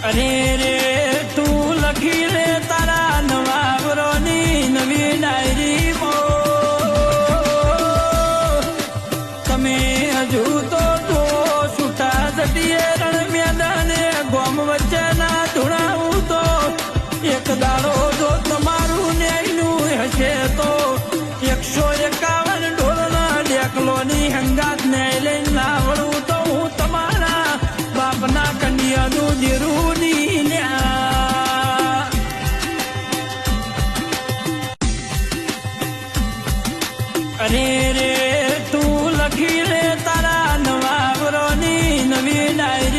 અરે રે તું લખી લે તારા નવાવરોની નવી ડાયરી તમે હજુ તો જો છૂટા જટીએ રણ મેદાને ગોમ વચ્ચેના ધૂણાવું તો એક દાડો જો તમારું ન્યાયનું હશે તો 151 ઢોલના ડેકલોની હંગાત ન્યાય લઈને લાવડું તો હું તમારા બાપના કન્યાનું જીરું ની અરે રે તું લખી લે તારા નવાવરોની નવી ડાયરી